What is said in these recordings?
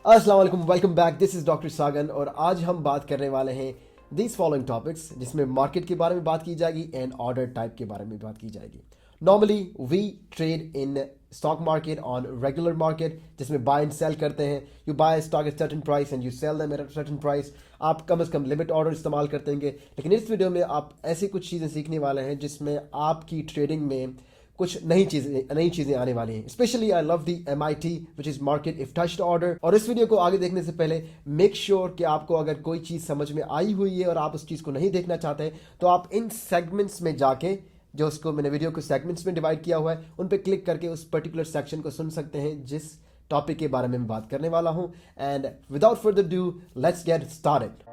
अस्सलाम वालेकुम, welcome back. This is doctor Sagan और आज हम बात करने वाले हैं दीज फॉलोइंग टॉपिक्स, जिसमें मार्केट के बारे में बात की जाएगी एंड ऑर्डर टाइप के बारे में बात की जाएगी। Normally we trade in stock market on regular market, जिसमें बाय एंड सेल करते हैं। You buy stock at certain price and you sell them at certain price. आप कम से कम लिमिट ऑर्डर इस्तेमाल करते हैं, लेकिन इस वीडियो में आप ऐसी कुछ चीज़ें सीखने वाले हैं जिसमें आपकी ट्रेडिंग में कुछ नई चीजें आने वाली हैं। Specially I love the MIT which is market if touched order. और इस वीडियो को आगे देखने से पहले मेक श्योर कि आपको अगर कोई चीज समझ में आई हुई है और आप उस चीज को नहीं देखना चाहते तो आप इन सेगमेंट्स में जाके, जो उसको मैंने वीडियो को सेगमेंट्स में डिवाइड किया हुआ है, उन पे क्लिक करके उस पर्टिकुलर सेक्शन को सुन सकते हैं जिस टॉपिक के बारे में मैं बात करने वाला हूं। And without further due, let's get started.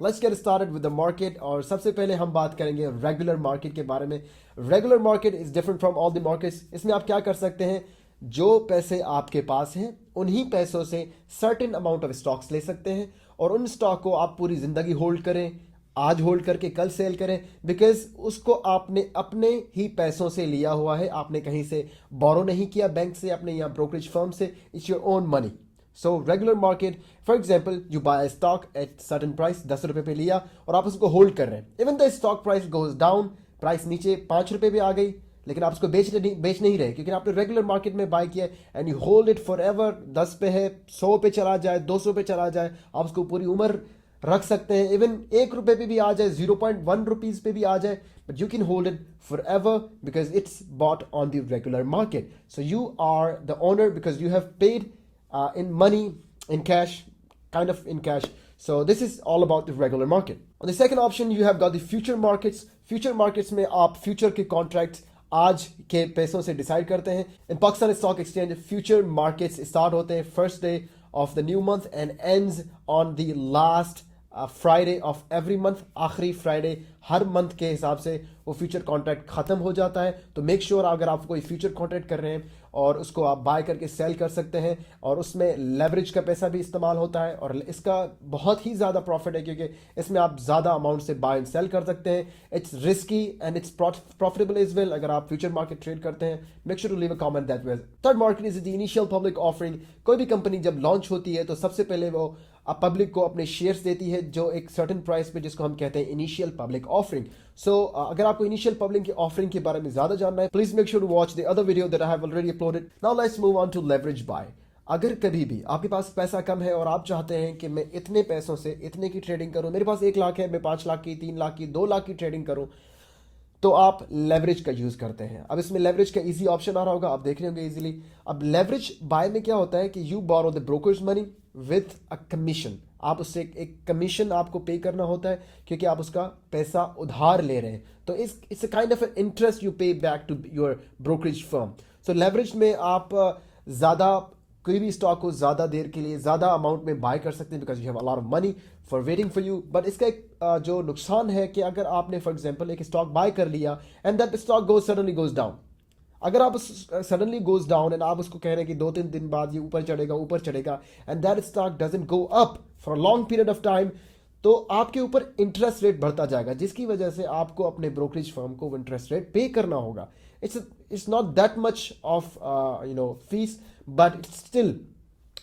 Let's get started with the market. और सबसे पहले हम बात करेंगे रेगुलर मार्केट के बारे में। Regular market is different from all the markets. इसमें आप क्या कर सकते हैं, जो पैसे आपके पास हैं उन्हीं पैसों से सर्टेन अमाउंट ऑफ स्टॉक्स ले सकते हैं और उन स्टॉक को आप पूरी जिंदगी होल्ड करें, आज होल्ड करके कल सेल करें, बिकॉज उसको आपने अपने ही पैसों से लिया हुआ है। आपने कहीं से बोरो नहीं किया, बैंक से, अपने यहाँ ब्रोकरेज फर्म से। It's your own money. So regular market, for example, you buy stock at certain price, 10 रुपए पे लिया और आप उसको होल्ड कर रहे हैं। Even the stock price goes down, price नीचे 5 रुपए पे आ गई, लेकिन आप उसको बेच नहीं रहे क्योंकि आपने रेगुलर मार्केट में बाय किया and you hold it for ever. 10 पे है, 100 पे चला जाए, 200 पे चला जाए, आप उसको पूरी उम्र रख सकते हैं। इवन 1 रुपए पे भी आ जाए, 0.1 रुपीज पे भी आ जाए, but you can hold it forever because it's bought on the regular market. So you are the owner because you have paid in money, in cash, kind of in cash. So this is all about the regular market. On the second option, you have got the future markets. Future markets में आप future के contracts आज के पैसों से decide करते हैं। In Pakistan Stock Exchange, future markets start होते हैं first day of the new month and ends on the last Friday of every month. आखिरी फ्राइडे हर मंथ के हिसाब से वो फ्यूचर कॉन्ट्रैक्ट खत्म हो जाता है। तो मेक श्योर अगर आप कोई फ्यूचर कॉन्ट्रैक्ट कर रहे हैं और उसको आप बाय करके सेल कर सकते हैं, और उसमें लेवरेज का पैसा भी इस्तेमाल होता है और इसका बहुत ही ज़्यादा प्रॉफिट है क्योंकि इसमें आप ज़्यादा अमाउंट से बाय एंड सेल कर सकते हैं। It's risky and it's profitable is well. अगर आप फ्यूचर मार्केट ट्रेड करते हैं, make sure to leave a comment that way. Third market is the initial public offering. कोई भी कंपनी जब लॉन्च होती है तो सबसे पहले वो पब्लिक को अपने शेयर्स देती है, जो एक सर्टेन प्राइस पे, जिसको हम कहते हैं इनिशियल पब्लिक ऑफरिंग। सो अगर आपको इनिशियल पब्लिक की ऑफरिंग के बारे में ज्यादा जानना है, please make sure to watch the other video that I have already uploaded. Now let's move on to leverage buy. अगर कभी भी आपके पास पैसा कम है और आप चाहते हैं कि मैं इतने पैसों से इतने की ट्रेडिंग करूं, मेरे पास 1 लाख है, मैं 5 लाख की, 3 लाख की, 2 लाख की ट्रेडिंग करूं, तो आप लेवरेज का यूज करते हैं। अब इसमें लेवरेज का इजी ऑप्शन आ रहा होगा, आप देख रहे होंगे इजीली। अब लेवरेज बाय में क्या होता है कि you borrow the broker's money with a commission. आप उससे एक कमीशन आपको पे करना होता है क्योंकि आप उसका पैसा उधार ले रहे हैं। तो it's a kind of interest you pay back to your brokerage firm. So leverage में आप ज़्यादा कोई भी स्टॉक को ज़्यादा देर के लिए ज़्यादा अमाउंट में बाय कर सकते हैं because you have a lot of money for waiting for you. But इसका एक जो नुकसान है कि अगर आपने फॉर एग्जांपल एक स्टॉक बाय कर लिया and that stock suddenly goes down, अगर आप सडनली गोज डाउन एंड आप उसको कह रहे हैं कि 2-3 दिन बाद ये ऊपर चढ़ेगा and that stock doesn't go up for a long period of time, तो आपके ऊपर इंटरेस्ट रेट बढ़ता जाएगा, जिसकी वजह से आपको अपने ब्रोकरेज फर्म को इंटरेस्ट रेट पे करना होगा। It's not that much of fees, but still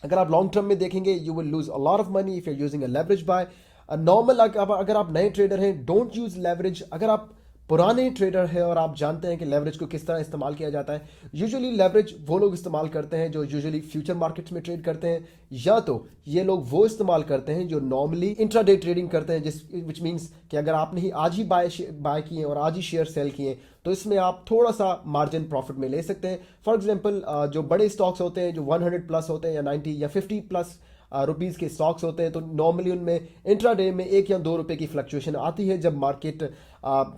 अगर आप लॉन्ग टर्म में देखेंगे you will lose a lot of money if you are using a leverage buy. Normal अगर आप नए ट्रेडर हैं, डोंट यूज लेवरेज। अगर आप पुराने ट्रेडर है और आप जानते हैं कि लेवरेज को किस तरह इस्तेमाल किया जाता है, यूजुअली लेवरेज वो लोग इस्तेमाल करते हैं जो यूजुअली फ्यूचर मार्केट्स में ट्रेड करते हैं, या तो ये लोग वो इस्तेमाल करते हैं जो नॉर्मली इंट्राडे ट्रेडिंग करते हैं, विच मीन्स कि अगर आपने ही आज ही बाय किए और आज ही शेयर सेल किए तो इसमें आप थोड़ा सा मार्जिन प्रॉफिट में ले सकते हैं। फॉर एग्जाम्पल जो बड़े स्टॉक्स होते हैं जो 100 प्लस होते हैं या 90 या 50 प्लस रुपीज़ के स्टॉक्स होते हैं, तो नॉर्मली उनमें इंट्राडे में 1 या 2 रुपए की फ्लक्चुएशन आती है जब मार्केट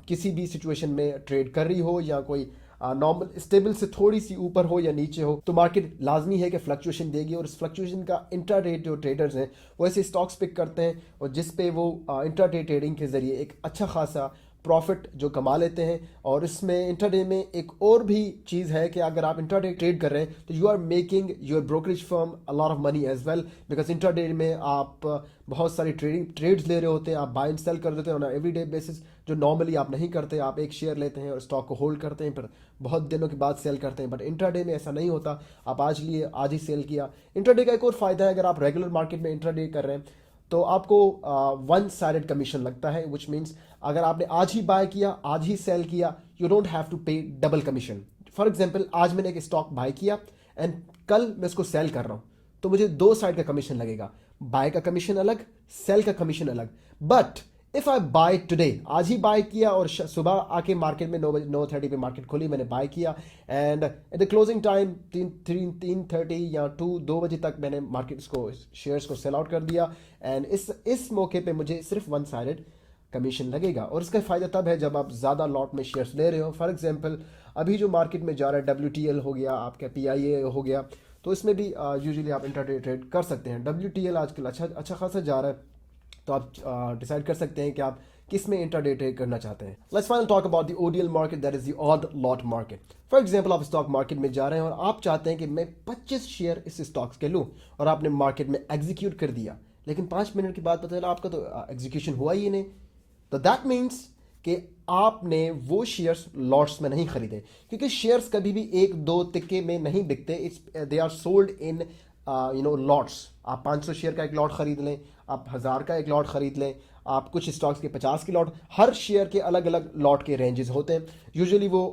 किसी भी सिचुएशन में ट्रेड कर रही हो या कोई नॉर्मल स्टेबल से थोड़ी सी ऊपर हो या नीचे हो, तो मार्केट लाजमी है कि फ्लक्चुएशन देगी और इस फ्लक्चुएशन का इंट्राडे जो ट्रेडर्स हैं वो ऐसे स्टॉक्स पिक करते हैं और जिस पे वो इंट्राडे ट्रेडिंग के जरिए एक अच्छा खासा प्रॉफिट जो कमा लेते हैं। और इसमें इंट्राडे में एक और भी चीज़ है कि अगर आप इंट्राडे ट्रेड कर रहे हैं तो you are making your brokerage firm a lot of money as well, because intraday में आप बहुत सारी ट्रेड्स ले रहे होते हैं, आप बाय एंड सेल कर देते हैं ऑन एवरी डे बेसिस, जो नॉर्मली आप नहीं करते। आप एक शेयर लेते हैं और स्टॉक को होल्ड करते हैं, फिर बहुत दिनों के बाद सेल करते हैं। बट इंट्राडे में ऐसा नहीं होता, आप आज लिए आज ही सेल किया। इंट्राडे का एक और फायदा है, अगर आप रेगुलर मार्केट में इंट्राडे कर रहे हैं तो आपको वन साइडेड कमीशन लगता है, विच मीन्स अगर आपने आज ही बाय किया आज ही सेल किया, यू डोंट हैव टू पे डबल कमीशन। फॉर एग्जाम्पल, आज मैंने एक स्टॉक बाय किया एंड कल मैं उसको सेल कर रहा हूं, तो मुझे दो साइड का कमीशन लगेगा, बाय का कमीशन अलग, सेल का कमीशन अलग। But if I buy today, आज ही बाय किया और सुबह आके मार्केट में 9:30 पे मार्केट खुली, मैंने बाय किया and at the closing time 3:30 या 2 बजे तक मैंने मार्केट को शेयर्स को सेल आउट कर दिया एंड इस मौके पे मुझे सिर्फ वन साइडेड कमीशन लगेगा। और इसका फायदा तब है जब आप ज़्यादा लॉट में शेयर्स ले रहे हो। फॉर एग्जांपल, अभी जो मार्केट में जा रहा है WTL हो गया, आपका PIA हो गया, तो इसमें भी यूजुअली आप इंट्राडे ट्रेड कर सकते हैं। WTL आजकल अच्छा खासा जा रहा है, तो आप डिसाइड कर सकते हैं कि आप किस में इंट्राडे ट्रेड करना चाहते हैं। Let's final talk about the ODL market, that is the odd lot market. For example, आप स्टॉक मार्केट में जा रहे हैं और आप चाहते हैं कि मैं 25 शेयर इस स्टॉक्स के लूं, और आपने मार्केट में एग्जीक्यूट कर दिया, लेकिन 5 मिनट के बाद पता चला आपका तो एग्जीक्यूशन हुआ ही नहीं। तो दैट मीन्स कि आपने वो शेयर्स लॉट्स में नहीं खरीदे, क्योंकि शेयर्स कभी भी एक दो तिक्के में नहीं बिकते। They are sold in lots. आप 500 शेयर का एक लॉट खरीद लें, आप 1000 का एक लॉट खरीद लें, आप कुछ स्टॉक्स के 50 के लॉट, हर शेयर के अलग अलग लॉट के रेंजेस होते हैं। यूजुअली वो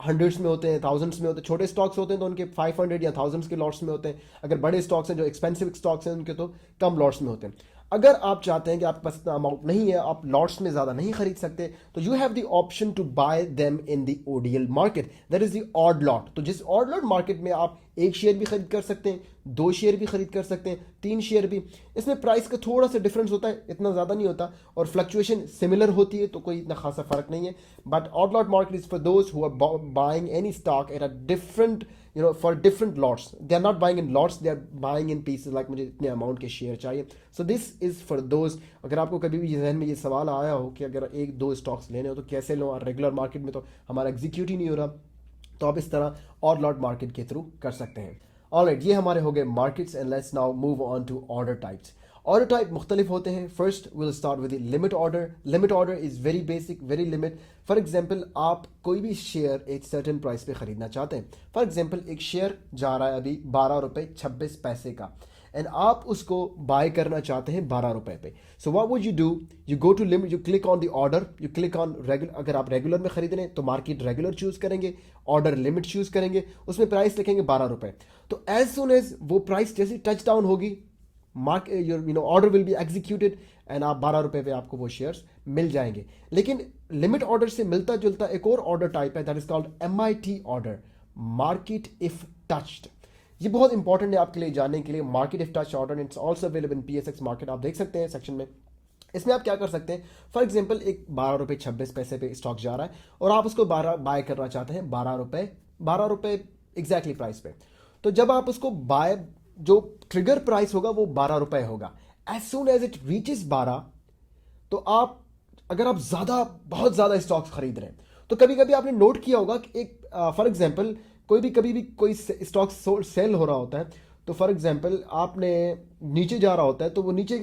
हंड्रेड्स में होते हैं, थाउजेंड्स में होते हैं। छोटे स्टॉक्स होते हैं तो उनके 500 या थाउजेंड्स के लॉट्स में होते हैं। अगर बड़े स्टॉक्स हैं, जो एक्सपेंसिव स्टॉक्स हैं, उनके तो कम लॉट्स में होते हैं। अगर आप चाहते हैं कि आपके पास इतना अमाउंट नहीं है, आप लॉट्स में ज़्यादा नहीं खरीद सकते, तो you have the option to buy them in the ODL market, that is the odd lot. तो जिस ऑड लॉट मार्केट में आप एक शेयर भी खरीद कर सकते हैं, 2 शेयर भी खरीद कर सकते हैं, 3 शेयर भी। इसमें प्राइस का थोड़ा सा डिफरेंस होता है, इतना ज़्यादा नहीं होता, और फ्लक्चुएशन सिमिलर होती है, तो कोई इतना खासा फर्क नहीं है। But odd lot market is for those who are buying any stock at a different for different lots. They are not buying in lots, they are buying in pieces, like मुझे इतने अमाउंट के share चाहिए। So this is for those, अगर आपको कभी भी जहन में ये सवाल आया हो कि अगर 1-2 स्टॉक्स लेने हो तो कैसे लो, और रेगुलर मार्केट में तो हमारा एग्जीक्यूट ही नहीं हो रहा, तो आप इस तरह और लॉट मार्केट के थ्रू कर सकते हैं। ऑलराइट, ये हमारे हो गए markets, and let's now move on to order types. Order type मुख्तलिफ होते हैं। First will start with limit order. Limit order is very basic, very limit. For example, आप कोई भी शेयर एक सर्टेन प्राइस पे खरीदना चाहते हैं। फॉर एग्जाम्पल, एक शेयर जा रहा है अभी 12 रुपये 26 पैसे का, एंड आप उसको बाय करना चाहते हैं 12 रुपये पे। So what would you do, you go to limit, you click on the order, you click on regular. अगर आप रेगुलर में खरीद रहे हैं तो मार्केट रेगुलर चूज करेंगे, ऑर्डर लिमिट चूज करेंगे, उसमें प्राइस लिखेंगे 12 रुपये। तो एज सुन एज वो प्राइस जैसे टच डाउन होगी, order will be executed and आप 12 रुपये पे आपको वो शेयर्स मिल जाएंगे। लेकिन लिमिट ऑर्डर से मिलता जुलता एक और ऑर्डर टाइप है, that is called MIT order, market if touched. ये बहुत इंपॉर्टेंट है आपके लिए जानने के लिए। Market if touch order, it's also available in PSX market, आप देख सकते हैं सेक्शन में। इसमें आप क्या कर सकते हैं, फॉर एग्जाम्पल, एक 12 रुपये 26 पैसे पे स्टॉक जा रहा है और आप उसको 12 बाय करना चाहते हैं 12 रुपये एग्जैक्टली प्राइस पे। तो जब आप उसको बाय, जो ट्रिगर प्राइस होगा वो 12 रुपये होगा। As soon as it reaches 12, तो आप, अगर आप बहुत ज़्यादा स्टॉक्स खरीद रहे हैं, तो कभी कभी आपने नोट किया होगा कि एक फॉर एग्जाम्पल कभी भी कोई स्टॉक सेल हो रहा होता है, तो फॉर एग्जाम्पल आपने नीचे जा रहा होता है, तो वो नीचे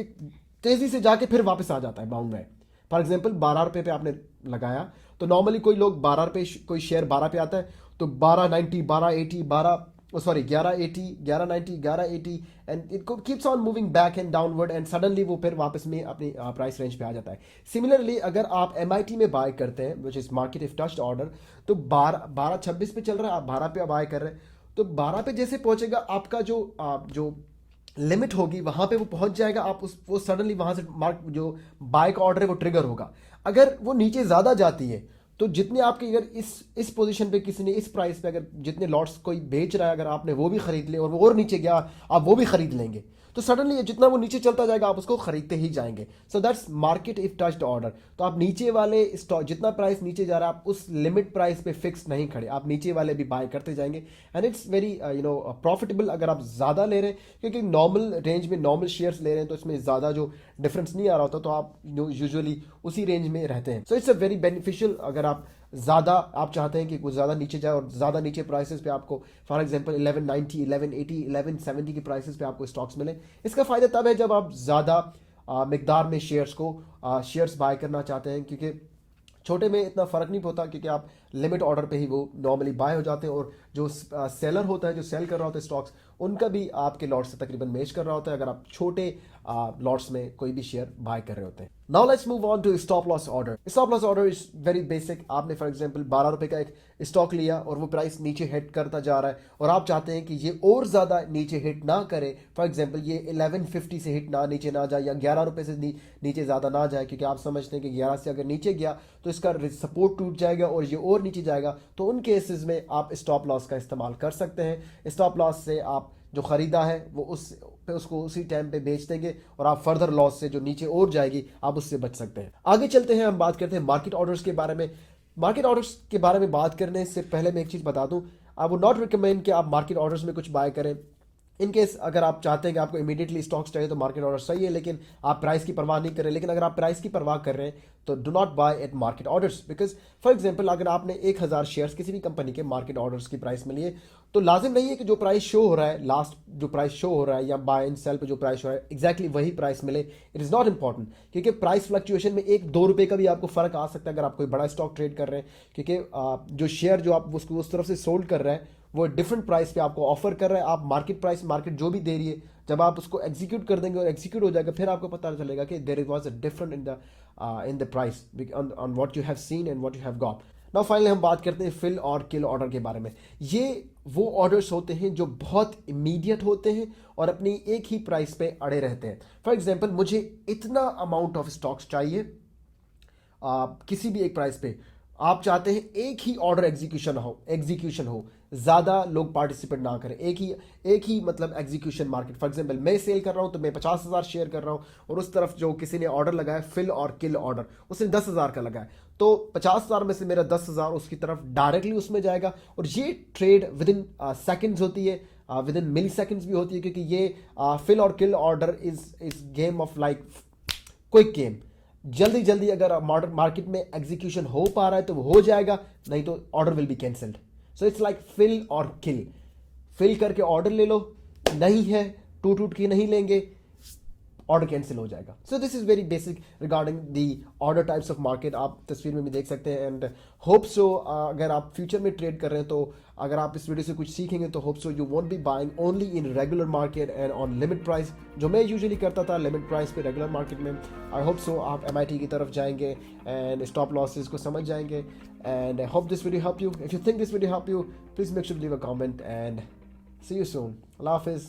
तेज़ी से जाके फिर वापस आ जाता है बाउंड में। फॉर एग्जाम्पल 12 रुपये पे आपने लगाया, तो नॉर्मली कोई लोग 12 रुपये, कोई शेयर 12 पे आता है तो 12.90, 12.80, 11.80, 11.90, 11.80, and it keeps on moving back and downward, and suddenly वो फिर वापस में अपनी प्राइस रेंज पे आ जाता है। सिमिलरली, अगर आप MIT में बाय करते हैं, which is market if touched order, तो 12.26 पे चल रहा है, आप 12 पे बाय कर रहे हैं, तो 12 पे जैसे पहुंचेगा आपका जो लिमिट होगी वहां पे वो पहुंच जाएगा। आप वो सडनली वहां से जो बाय का ऑर्डर है वो ट्रिगर होगा। अगर वो नीचे ज्यादा जाती है, तो जितने आपके, अगर इस पोजीशन पे किसी ने इस प्राइस पे अगर जितने लॉट्स कोई बेच रहा है, अगर आपने वो भी खरीद ले और वो और नीचे गया, आप वो भी खरीद लेंगे, तो सडनली जितना वो नीचे चलता जाएगा आप उसको खरीदते ही जाएंगे। So that's market if touched order. तो आप नीचे वाले स्टॉक, जितना प्राइस नीचे जा रहा है, आप उस लिमिट प्राइस पे फिक्स नहीं खड़े, आप नीचे वाले भी बाय करते जाएंगे, एंड इट्स वेरी प्रॉफिटेबल अगर आप ज़्यादा ले रहे हैं, क्योंकि नॉर्मल रेंज में नॉर्मल शेयर्स ले रहे हैं तो इसमें ज़्यादा जो डिफरेंस नहीं आ रहा होता, तो आप यूजुअली उसी रेंज में रहते हैं। So it's a very beneficial अगर आप ज़्यादा आप चाहते हैं कि कुछ ज़्यादा नीचे जाए, और ज़्यादा नीचे प्राइसेस पे आपको, फॉर एग्जांपल 1190, 1180, 1170 की प्राइसेस पे आपको स्टॉक्स मिले। इसका फ़ायदा तब है जब आप ज़्यादा मिकदार में शेयर्स बाय करना चाहते हैं, क्योंकि छोटे में इतना फर्क नहीं होता क्योंकि आप लिमिट ऑर्डर पे ही वो नॉर्मली बाय हो जाते हैं, और जो सेलर होता है, जो सेल कर रहा होता है स्टॉक्स, उनका भी आपके लॉट से तकरीबन मैच कर रहा होता है अगर आप छोटे लॉट्स में कोई भी शेयर बाय कर रहे होते हैं। Now let's move on to stop loss order. Stop loss order is very basic. आपने फॉर एग्जांपल 12 रुपए का एक स्टॉक लिया और वो प्राइस नीचे हिट करता जा रहा है और आप चाहते हैं कि ये और ज्यादा नीचे हिट ना करे। फॉर एग्जांपल ये 1150 से हिट ना नीचे ना जाए या 11 रुपए से नीचे ज्यादा ना जाए, क्योंकि आप समझते हैं कि 11 से अगर नीचे गया तो इसका सपोर्ट टूट जाएगा और ये और नीचे जाएगा। तो उन केसेस में आप स्टॉप लॉस का इस्तेमाल कर सकते हैं। स्टॉप लॉस से आप जो खरीदा है वो उसको उसी टाइम पे बेच देंगे और आप फर्दर लॉस से जो नीचे और जाएगी आप उससे बच सकते हैं। आगे चलते हैं, हम बात करते हैं मार्केट ऑर्डर्स के बारे में। मार्केट ऑर्डर्स के बारे में बात करने से पहले मैं एक चीज बता दूं, आई वुड नॉट रिकमेंड कि आप मार्केट ऑर्डर्स में कुछ बाय करें। इन केस अगर आप चाहते हैं कि आपको इमीडिएटली स्टॉक्स चाहिए तो मार्केट ऑर्डर सही है, लेकिन आप प्राइस की परवाह नहीं करें। लेकिन अगर आप प्राइस की परवाह कर रहे हैं तो do not by eight market orders, because for example अगर आपने 1000 शेयर्स किसी भी कंपनी के मार्केट ऑर्डर्स की प्राइस में लिए तो लाजिम नहीं है कि जो प्राइस शो हो रहा है, लास्ट जो प्राइस शो हो रहा है या बाय एंड सेल पे जो प्राइस हो रहा है एग्जैक्टली वही प्राइस मिले। इट इज नॉट इंपॉर्टेंट, क्योंकि प्राइस फ्लक्चुएशन में 1-2 रुपए का भी आपको फर्क आ सकता है अगर आप कोई बड़ा स्टॉक ट्रेड कर रहे हैं, क्योंकि जो शेयर जो आप उसको उस तरफ से सोल्ड कर रहे हैं वो डिफरेंट प्राइस पे आपको ऑफर कर रहा है। आप मार्केट प्राइस, मार्केट जो भी दे रही है, जब आप उसको एग्जीक्यूट कर देंगे और एग्जीक्यूट हो जाएगा फिर आपको पता चलेगा कि there was a different in the price on what you have seen and what you have got. Now finally हम बात करते हैं फिल और किल ऑर्डर के बारे में। ये वो ऑर्डर्स होते हैं जो बहुत इमीडिएट होते हैं और अपनी एक ही प्राइस पे अड़े रहते हैं। फॉर एग्जांपल मुझे इतना अमाउंट ऑफ स्टॉक्स चाहिए किसी भी एक प्राइस पे, आप चाहते हैं एक ही ऑर्डर एग्जीक्यूशन हो, ज्यादा लोग पार्टिसिपेट ना करें, एक ही मतलब एग्जीक्यूशन मार्केट। फॉर एग्जांपल मैं सेल कर रहा हूं तो मैं 50,000 शेयर कर रहा हूं और उस तरफ जो किसी ने ऑर्डर लगाया फिल और किल ऑर्डर उसने 10,000 का लगाया, तो 50,000 में से मेरा 10,000 उसकी तरफ डायरेक्टली उसमें जाएगा। और ये ट्रेड विद इन सेकेंड्स होती है, विद इन मिली सेकेंड्स भी होती है, क्योंकि ये फिल और kill order is game of like quick game. जल्दी जल्दी अगर मार्केट में एग्जीक्यूशन हो पा रहा है तो वो हो जाएगा, नहीं तो order will be cancelled. So it's like fill और किल। फिल करके ऑर्डर ले लो, नहीं है टूट के नहीं लेंगे, ऑर्डर कैंसिल हो जाएगा। So this is very basic regarding the order types of market. आप तस्वीर में भी देख सकते हैं एंड होप सो अगर आप फ्यूचर में ट्रेड कर रहे हैं तो अगर आप इस वीडियो से कुछ सीखेंगे तो hope so you won't be buying only in regular market and on limit price, जो मैं यूजुअली करता था लिमिट प्राइस पे रेगुलर मार्केट में। आई होप सो आप MIT की तरफ जाएंगे एंड स्टॉप लॉसेस को समझ जाएंगे and I hope this video help you. If you think this video help you please make sure leave a comment and see you soon. अल्लाह हाफिज़।